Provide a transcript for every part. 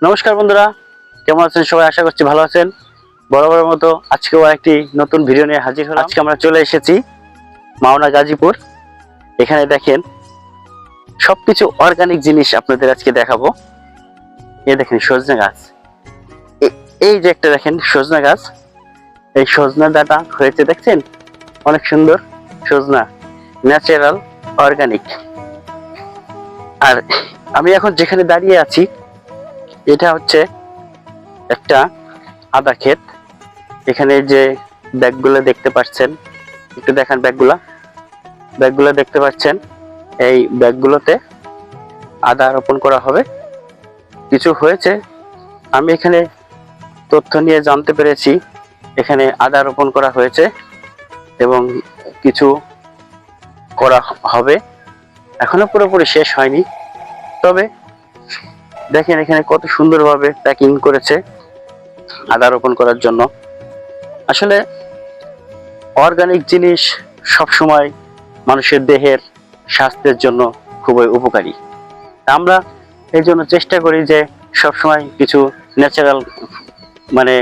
নমস্কার বন্ধুরা, কেমন আছেন সবাই? আশা করছি ভালো আছেন। বরাবরের মতো আজকেও একটি নতুন ভিডিও নিয়ে হাজির হলাম। আজকে আমরা চলে এসেছি মাওনা গাজীপুর। এখানে দেখেন সবকিছু অর্গানিক জিনিস আপনাদের আজকে দেখাবো। এই দেখেন সজনে গাছ, এই যে একটা দেখেন সজনা গাছ, এই সজনা ডাটা হয়েছে দেখছেন, অনেক সুন্দর সজনা, ন্যাচারাল, অর্গানিক। আর আমি এখন যেখানে দাঁড়িয়ে আছি এটা হচ্ছে একটা আদা ক্ষেত। এখানে যে ব্যাগগুলো দেখতে পাচ্ছেন, একটু দেখান ব্যাগগুলো দেখতে পাচ্ছেন, এই ব্যাগগুলোতে আদা রোপণ করা হবে। কিছু হয়েছে, আমি এখানে তথ্য নিয়ে জানতে পেরেছি এখানে আদা রোপণ করা হয়েছে এবং কিছু করা হবে, এখনো পুরোপুরি শেষ হয়নি। তবে দেখেন এখানে কত সুন্দরভাবে প্যাকিং করেছে আদা রোপণ করার জন্য। আসলে অর্গানিক জিনিস সবসময় মানুষের দেহের স্বাস্থ্যের জন্য খুবই উপকারী। আমরা এই জন্য চেষ্টা করি যে সবসময় কিছু ন্যাচারাল মানে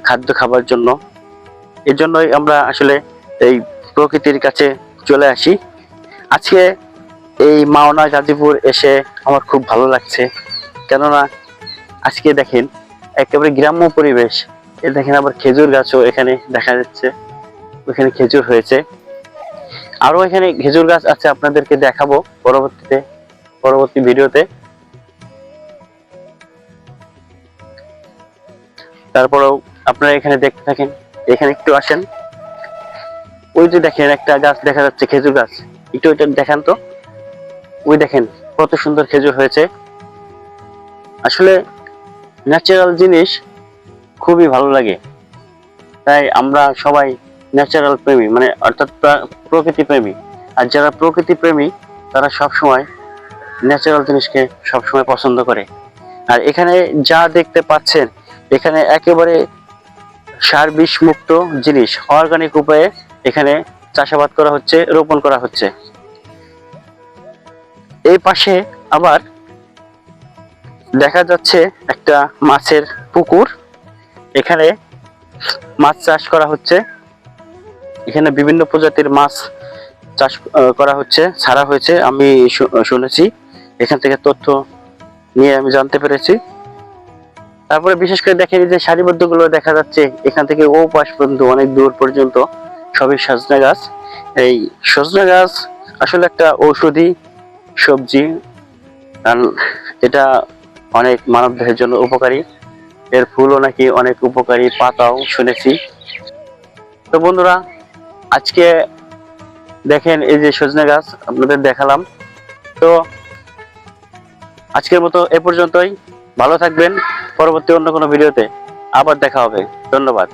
খাদ্য খাবার জন্য। এর জন্যই আমরা আসলে এই প্রকৃতির কাছে চলে আসি। আজকে এই মাওনা গাজীপুর এসে আমার খুব ভালো লাগছে, কেননা আজকে দেখেন একেবারে গ্রাম্য পরিবেশ। এ দেখেন আবার খেজুর গাছও এখানে দেখা যাচ্ছে, ওখানে খেজুর হয়েছে, আরো এখানে খেজুর গাছ আছে, আপনাদেরকে দেখাবো পরবর্তী ভিডিওতে। তারপরেও আপনারা এখানে দেখতে থাকেন, এখানে একটু আসেন। ওই যে দেখেন একটা গাছ দেখা যাচ্ছে, খেজুর গাছ, একটু ওইটা দেখান তো। ওই দেখেন কত সুন্দর খেজুর হয়েছে। আসলে ন্যাচারাল জিনিস খুবই ভালো লাগে, তাই আমরা সবাই ন্যাচারাল প্রেমী, মানে অর্থাৎ প্রকৃতি প্রেমী। আর যারা প্রকৃতি প্রেমী তারা সবসময় ন্যাচারাল জিনিসকে সবসময় পছন্দ করে। আর এখানে যা দেখতে পাচ্ছেন, এখানে একেবারে সার বিষ মুক্ত জিনিস, অর্গানিক উপায়ে এখানে চাষাবাদ করা হচ্ছে, রোপণ করা হচ্ছে। এই পাশে আবার দেখা যাচ্ছে একটা মাছের পুকুর, এখানে মাছ চাষ করা হচ্ছে। এখানে বিভিন্ন প্রজাতির মাছ চাষ করা হচ্ছে, ছাড়া হয়েছে, আমি শুনেছি, এখান থেকে তথ্য নিয়ে আমি জানতে পেরেছি। তারপরে বিশেষ করে দেখেন যে সারিবদ্ধ গুলো দেখা যাচ্ছে, এখান থেকে ও পাশ পর্যন্ত অনেক দূর পর্যন্ত সবই সজনে গাছ। এই সজনে গাছ আসলে একটা ঔষধি সবজি, কারণ এটা অনেক মানব দেহের জন্য উপকারী। এর ফুলও নাকি অনেক উপকারী, পাতাও শুনেছি। তো বন্ধুরা, আজকে দেখেন এই যে সজনে গাছ আপনাদের দেখালাম। তো আজকের মতো এ পর্যন্তই, ভালো থাকবেন। পরবর্তী অন্য কোনো ভিডিওতে আবার দেখা হবে। ধন্যবাদ।